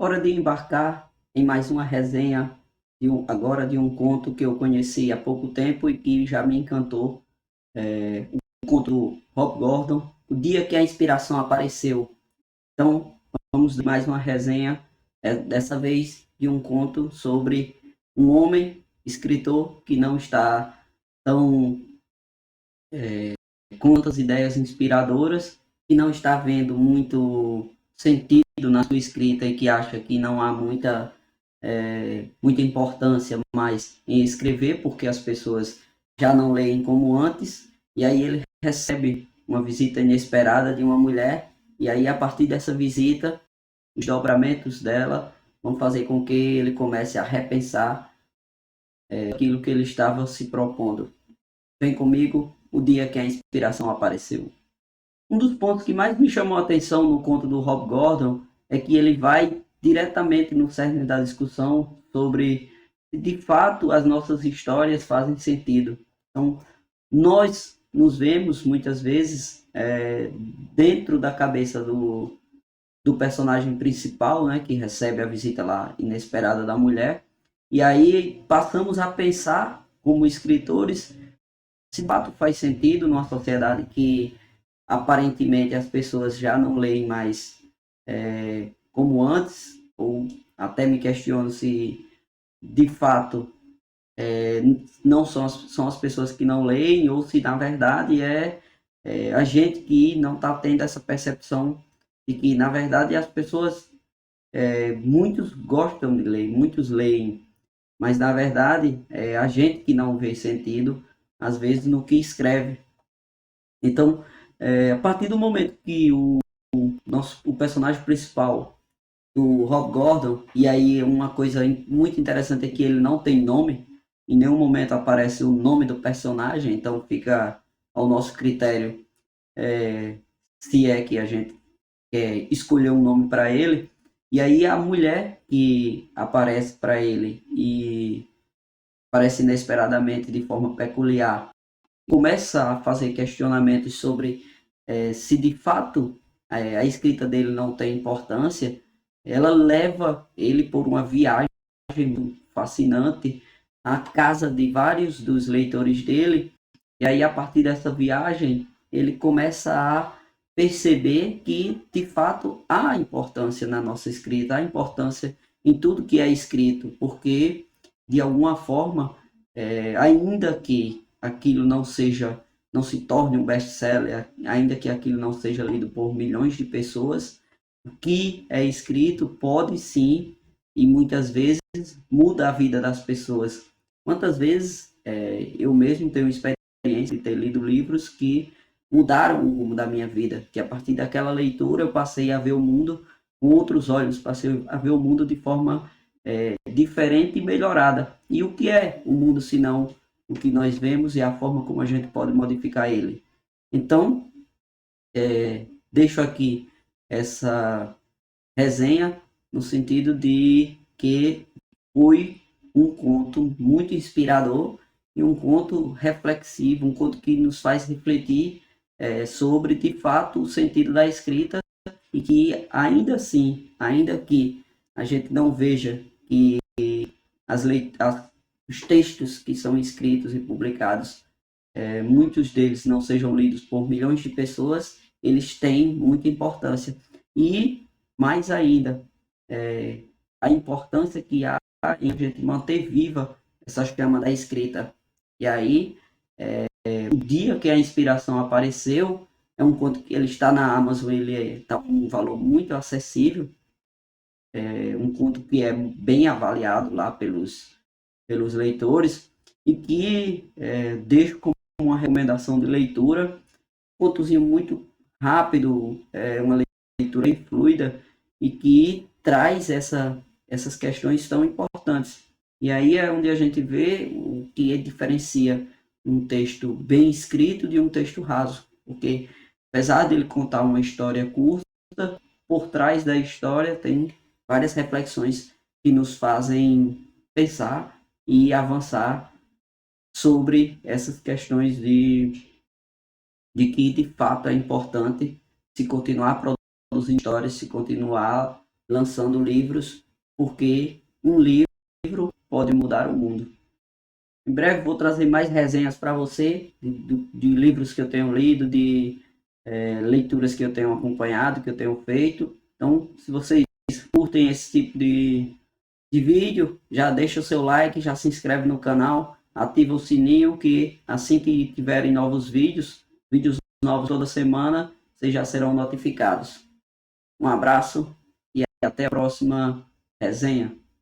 Hora de embarcar em mais uma resenha agora de um conto que eu conheci há pouco tempo e que já me encantou. O conto do Rob Gordon, O Dia que a Inspiração Apareceu. Então, vamos de mais uma resenha, dessa vez de um conto sobre um homem escritor que não está tão com tantas ideias inspiradoras, que não está vendo muito sentido na sua escrita e que acha que não há muita importância mais em escrever, porque as pessoas já não leem como antes, e aí ele recebe uma visita inesperada de uma mulher, e aí a partir dessa visita, os dobramentos dela vão fazer com que ele comece a repensar aquilo que ele estava se propondo. Vem comigo, o dia que a inspiração apareceu. Um dos pontos que mais me chamou a atenção no conto do Rob Gordon é que ele vai diretamente no cerne da discussão sobre se de fato as nossas histórias fazem sentido. Então, nós nos vemos muitas vezes dentro da cabeça do personagem principal, né, que recebe a visita lá inesperada da mulher, e aí passamos a pensar como escritores se de fato faz sentido numa sociedade que aparentemente as pessoas já não leem mais como antes, ou até me questiono se de fato não são as pessoas que não leem, ou se na verdade é a gente que não está tendo essa percepção de que na verdade as pessoas, muitos gostam de ler, muitos leem, mas na verdade é a gente que não vê sentido, às vezes, no que escreve. Então, a partir do momento que o personagem principal, o Rob Gordon, e aí uma coisa muito interessante é que ele não tem nome, em nenhum momento aparece o nome do personagem, então fica ao nosso critério se é que a gente quer escolher um nome para ele. E aí a mulher que aparece para ele e aparece inesperadamente de forma peculiar, começa a fazer questionamentos sobre se de fato a escrita dele não tem importância, ela leva ele por uma viagem fascinante à casa de vários dos leitores dele, e aí a partir dessa viagem ele começa a perceber que de fato há importância na nossa escrita, há importância em tudo que é escrito, porque de alguma forma, ainda que aquilo não se torne um best-seller, ainda que aquilo não seja lido por milhões de pessoas, o que é escrito pode sim, e muitas vezes muda a vida das pessoas. Quantas vezes eu mesmo tenho experiência de ter lido livros que mudaram o rumo da minha vida, que a partir daquela leitura eu passei a ver o mundo com outros olhos, passei a ver o mundo de forma diferente e melhorada. E o que é o mundo se não o que nós vemos e a forma como a gente pode modificar ele? Então, deixo aqui essa resenha no sentido de que foi um conto muito inspirador e um conto reflexivo, um conto que nos faz refletir sobre, de fato, o sentido da escrita e que, ainda assim, ainda que a gente não veja que as, as, os textos que são escritos e publicados, muitos deles não sejam lidos por milhões de pessoas, eles têm muita importância. E, mais ainda, a importância que há em a gente manter viva essa chama da escrita. E aí, o dia que a inspiração apareceu, é um conto que ele está na Amazon, ele está um valor muito acessível, um conto que é bem avaliado lá pelos leitores, e que deixo como uma recomendação de leitura, um contozinho muito rápido, uma leitura bem fluida, e que traz essas questões tão importantes. E aí é onde a gente vê o que diferencia um texto bem escrito de um texto raso, porque apesar de ele contar uma história curta, por trás da história tem várias reflexões que nos fazem pensar e avançar sobre essas questões de que de fato é importante se continuar produzindo histórias, se continuar lançando livros, porque um livro pode mudar o mundo. Em breve vou trazer mais resenhas para você de livros que eu tenho lido, de leituras que eu tenho acompanhado, que eu tenho feito. Então, se vocês curtem esse tipo de vídeo, já deixa o seu like, já se inscreve no canal, ativa o sininho que assim que tiverem novos vídeos novos toda semana, vocês já serão notificados. Um abraço e até a próxima resenha.